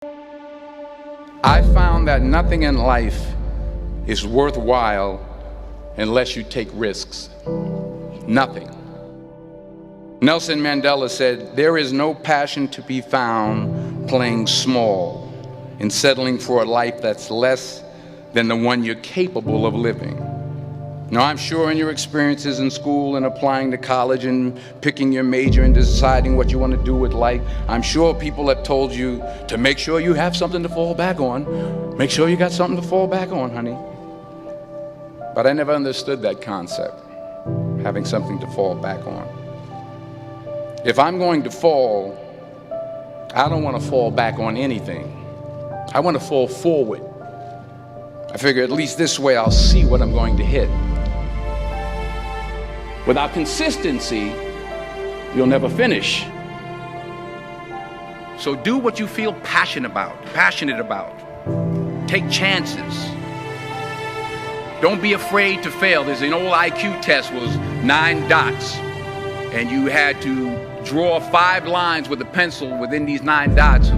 I found that nothing in life is worthwhile unless you take risks. Nothing. Nelson Mandela said, "There is no passion to be found playing small and settling for a life that's less than the one you're capable of living." Now, I'm sure in your experiences in school and applying to college and picking your major and deciding what you want to do with life, I'm sure people have told you to make sure you have something to fall back on. Make sure you got something to fall back on, honey. But I never understood that concept, having something to fall back on. If I'm going to fall, I don't want to fall back on anything. I want to fall forward. I figure at least this way I'll see what I'm going to hit. Without consistency, you'll never finish. So do what you feel passionate about. Take chances. Don't be afraid to fail. There's an old IQ test, was 9 dots, and you had to draw 5 lines with a pencil within these 9 dots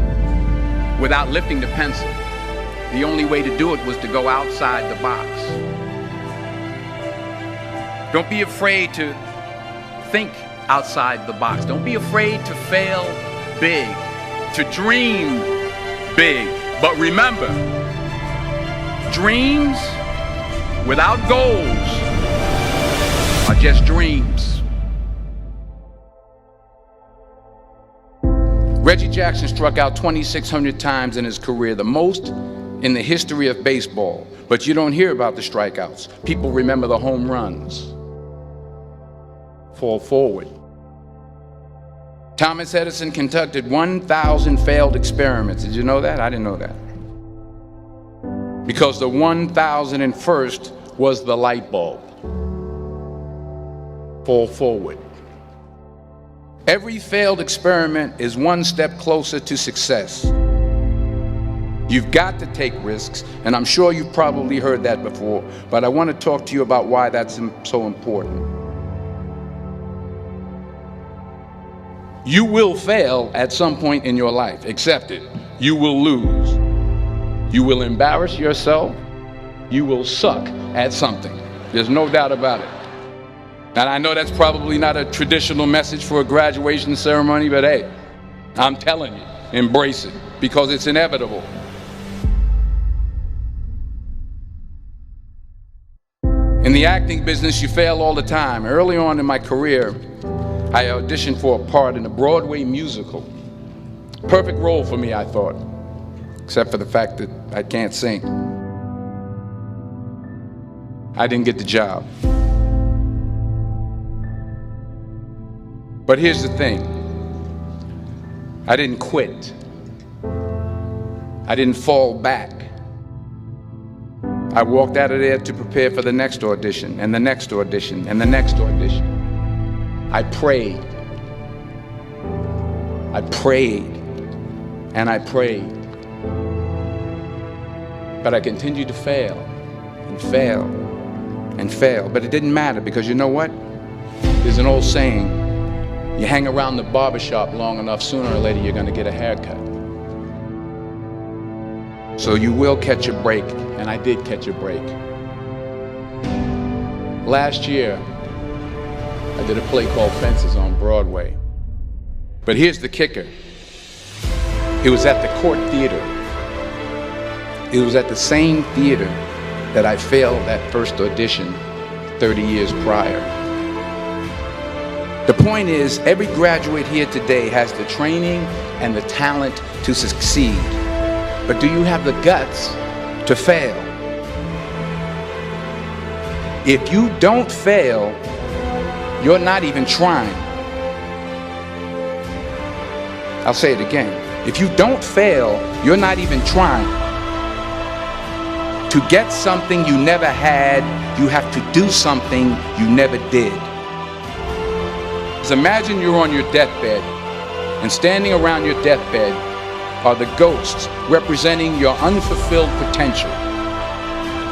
without lifting the pencil. The only way to do it was to go outside the box. Don't be afraid to think outside the box. Don't be afraid to fail big, to dream big. But remember, dreams without goals are just dreams. Reggie Jackson struck out 2,600 times in his career, the most in the history of baseball. But you don't hear about the strikeouts. People remember the home runs. Fall forward. Thomas Edison conducted 1,000 failed experiments. Did you know that? I didn't know that. Because the 1,001st was the light bulb. Fall forward. Every failed experiment is one step closer to success. You've got to take risks, and I'm sure you've probably heard that before, but I want to talk to you about why that's so important. You will fail at some point in your life. Accept it. You will lose. You will embarrass yourself. You will suck at something. There's no doubt about it. And I know that's probably not a traditional message for a graduation ceremony, but hey, I'm telling you, embrace it, because it's inevitable. In the acting business, you fail all the time. Early on in my career, I auditioned for a part in a Broadway musical. Perfect role for me, I thought, except for the fact that I can't sing. I didn't get the job. But here's the thing. I didn't quit. I didn't fall back. I walked out of there to prepare for the next audition, and the next audition, and the next audition. I prayed. I prayed. And I prayed. But I continued to fail, and fail, and fail. But it didn't matter, because you know what? There's an old saying, you hang around the barbershop long enough, sooner or later you're gonna get a haircut. So you will catch a break, and I did catch a break. Last year, I did a play called Fences on Broadway. But here's the kicker. It was at the Court Theater. It was at the same theater that I failed that first audition 30 years prior. The point is, every graduate here today has the training and the talent to succeed. But do you have the guts to fail? If you don't fail, you're not even trying. I'll say it again. If you don't fail, you're not even trying. To get something you never had, you have to do something you never did. So imagine you're on your deathbed, and standing around your deathbed are the ghosts representing your unfulfilled potential.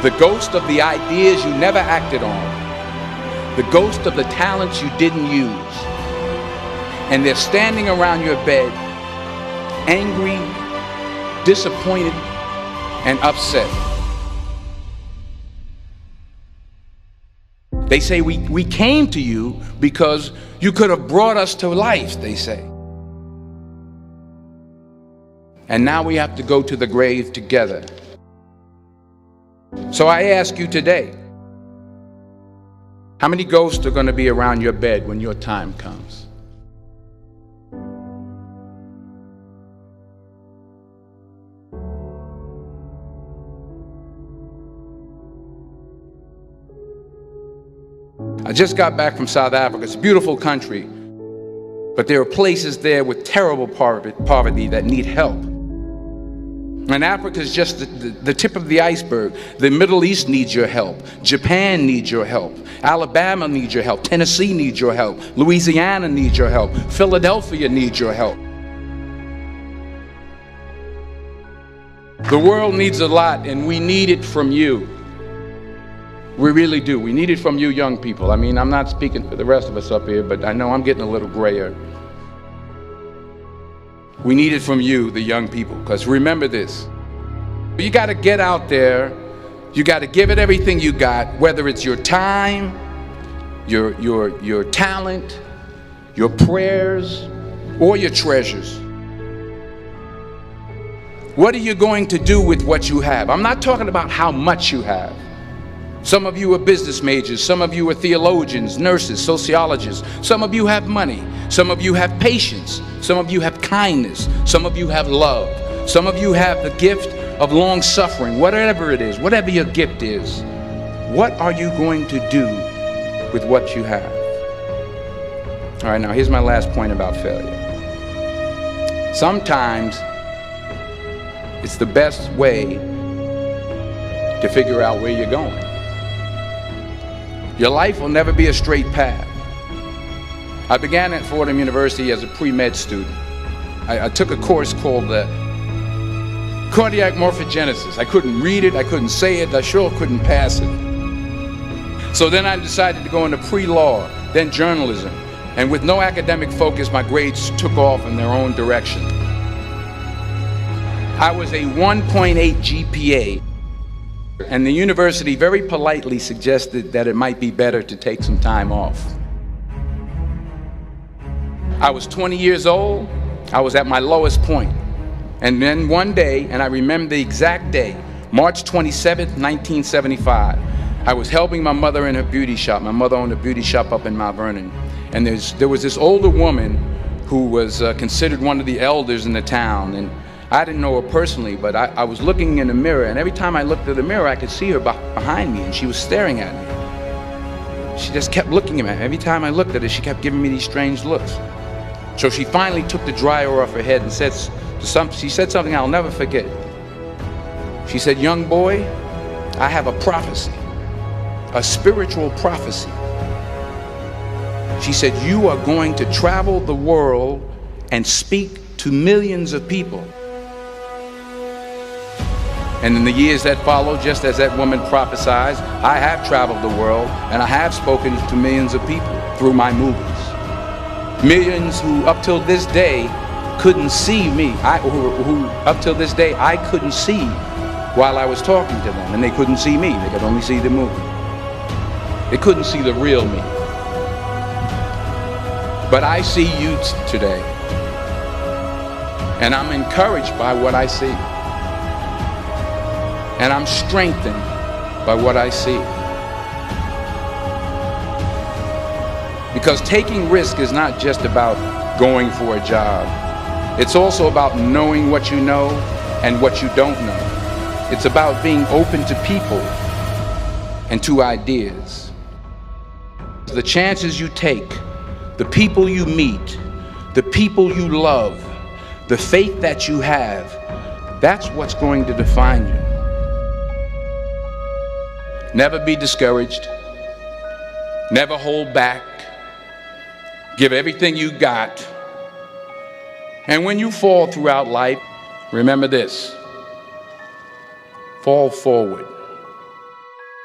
The ghost of the ideas you never acted on. The ghost of the talents you didn't use. And they're standing around your bed, angry, disappointed and upset. They say we came to you because you could have brought us to life, they say. And now we have to go to the grave together. So I ask you today, how many ghosts are going to be around your bed when your time comes? I just got back from South Africa. It's a beautiful country, but there are places there with terrible poverty that need help. And Africa is just the tip of the iceberg. The Middle East needs your help. Japan needs your help. Alabama needs your help. Tennessee needs your help. Louisiana needs your help. Philadelphia needs your help. The world needs a lot, and we need it from you. We really do. We need it from you young people. I mean, I'm not speaking for the rest of us up here, but I know I'm getting a little grayer. We need it from you, the young people, because remember this. You got to get out there. You got to give it everything you got, whether it's your time, your talent, your prayers, or your treasures. What are you going to do with what you have? I'm not talking about how much you have. Some of you are business majors, some of you are theologians, nurses, sociologists, some of you have money, some of you have patience, some of you have kindness, some of you have love, some of you have the gift of long suffering, whatever it is, whatever your gift is. What are you going to do with what you have? All right, now here's my last point about failure. Sometimes it's the best way to figure out where you're going. Your life will never be a straight path. I began at Fordham University as a pre-med student. I took a course called cardiac morphogenesis. I couldn't read it, I couldn't say it, I sure couldn't pass it. So then I decided to go into pre-law, then journalism. And with no academic focus, my grades took off in their own direction. I was a 1.8 GPA. And the university very politely suggested that it might be better to take some time off. I was 20 years old. I was at my lowest point. And then one day, and I remember the exact day, March 27th, 1975, I was helping my mother in her beauty shop. My mother owned a beauty shop up in Mount Vernon. And there was this older woman who was considered one of the elders in the town. And I didn't know her personally, but I was looking in the mirror, and every time I looked at the mirror, I could see her behind me, and she was staring at me. She just kept looking at me. Every time I looked at her, she kept giving me these strange looks. So she finally took the dryer off her head and she said something I'll never forget. She said, "Young boy, I have a prophecy, a spiritual prophecy." She said, "You are going to travel the world and speak to millions of people." And in the years that followed, just as that woman prophesied, I have traveled the world and I have spoken to millions of people through my movies. Millions who up till this day couldn't see me, who up till this day I couldn't see while I was talking to them, and they couldn't see me, they could only see the movie. They couldn't see the real me. But I see you today, and I'm encouraged by what I see. And I'm strengthened by what I see. Because taking risk is not just about going for a job. It's also about knowing what you know and what you don't know. It's about being open to people and to ideas. The chances you take, the people you meet, the people you love, the faith that you have, that's what's going to define you. Never be discouraged. Never hold back. Give everything you got. And when you fall throughout life, remember this: fall forward.